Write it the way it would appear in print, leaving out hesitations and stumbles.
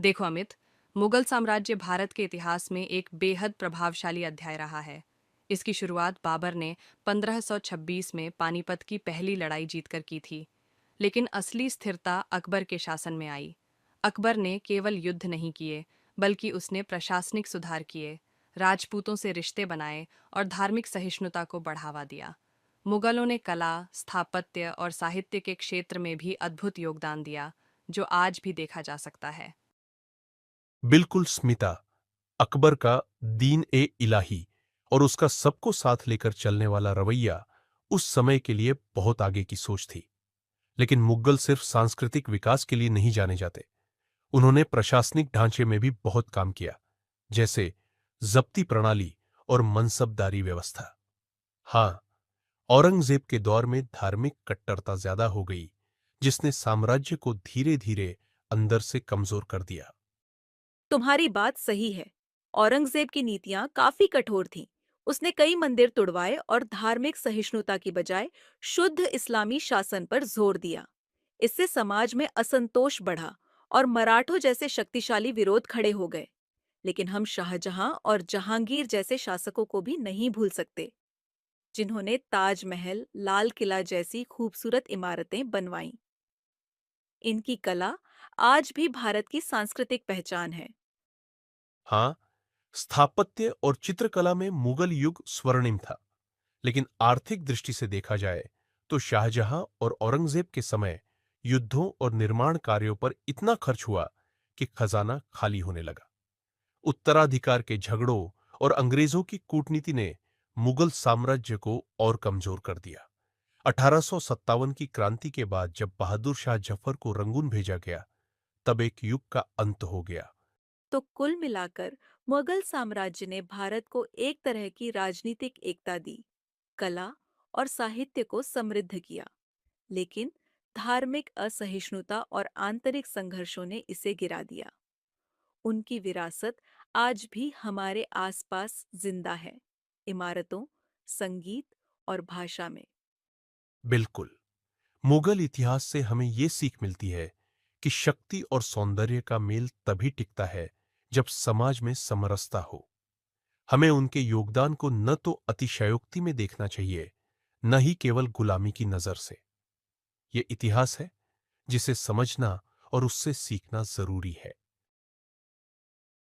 देखो अमित, मुगल साम्राज्य भारत के इतिहास में एक बेहद प्रभावशाली अध्याय रहा है। इसकी शुरुआत बाबर ने 1526 में पानीपत की पहली लड़ाई जीतकर की थी। लेकिन असली स्थिरता अकबर के शासन में आई। अकबर ने केवल युद्ध नहीं किए, बल्कि उसने प्रशासनिक सुधार किए, राजपूतों से रिश्ते बनाए और धार्मिक सहिष्णुता को बढ़ावा दिया। मुगलों ने कला, स्थापत्य और साहित्य के क्षेत्र में भी अद्भुत योगदान दिया, जो आज भी देखा जा सकता है। बिल्कुल स्मिता, अकबर का दीन ए इलाही और उसका सबको साथ लेकर चलने वाला रवैया उस समय के लिए बहुत आगे की सोच थी। लेकिन मुगल सिर्फ सांस्कृतिक विकास के लिए नहीं जाने जाते। उन्होंने प्रशासनिक ढांचे में भी बहुत काम किया, जैसे जब्ती प्रणाली और मनसबदारी व्यवस्था। हाँ, औरंगजेब के दौर में धार्मिक कट्टरता ज्यादा हो गई, जिसने साम्राज्य को धीरे धीरे अंदर से कमजोर कर दिया। तुम्हारी बात सही है। औरंगजेब की नीतियां काफी कठोर थीं। उसने कई मंदिर तुड़वाए और धार्मिक सहिष्णुता की बजाय शुद्ध इस्लामी शासन पर जोर दिया। इससे समाज में असंतोष बढ़ा और मराठों जैसे शक्तिशाली विरोध खड़े हो गए। लेकिन हम शाहजहां और जहांगीर जैसे शासकों को भी नहीं भूल सकते, जिन्होंने ताजमहल, लाल किला जैसी खूबसूरत इमारतें बनवाईं। इनकी कला आज भी भारत की सांस्कृतिक पहचान है। हाँ, स्थापत्य और चित्रकला में मुगल युग स्वर्णिम था। लेकिन आर्थिक दृष्टि से देखा जाए तो शाहजहां और औरंगजेब के समय युद्धों और निर्माण कार्यों पर इतना खर्च हुआ कि खजाना खाली होने लगा। उत्तराधिकार के झगड़ों और अंग्रेजों की कूटनीति ने मुगल साम्राज्य को और कमजोर कर दिया। 1857 की क्रांति के बाद जब बहादुर शाह जफर को रंगून भेजा गया, तब एक युग का अंत हो गया। तो कुल मिलाकर मुगल साम्राज्य ने भारत को एक तरह की राजनीतिक एकता दी, कला और साहित्य को समृद्ध किया। लेकिन धार्मिक असहिष्णुता और आंतरिक संघर्षों ने इसे गिरा दिया। उनकी विरासत आज भी हमारे आसपास जिंदा है, इमारतों, संगीत और भाषा में। बिल्कुल, मुगल इतिहास से हमें ये सीख मिलती है कि शक्ति और सौंदर्य का मेल तभी टिकता है जब समाज में समरसता हो। हमें उनके योगदान को न तो अतिशयोक्ति में देखना चाहिए, न ही केवल गुलामी की नजर से। ये इतिहास है जिसे समझना और उससे सीखना जरूरी है।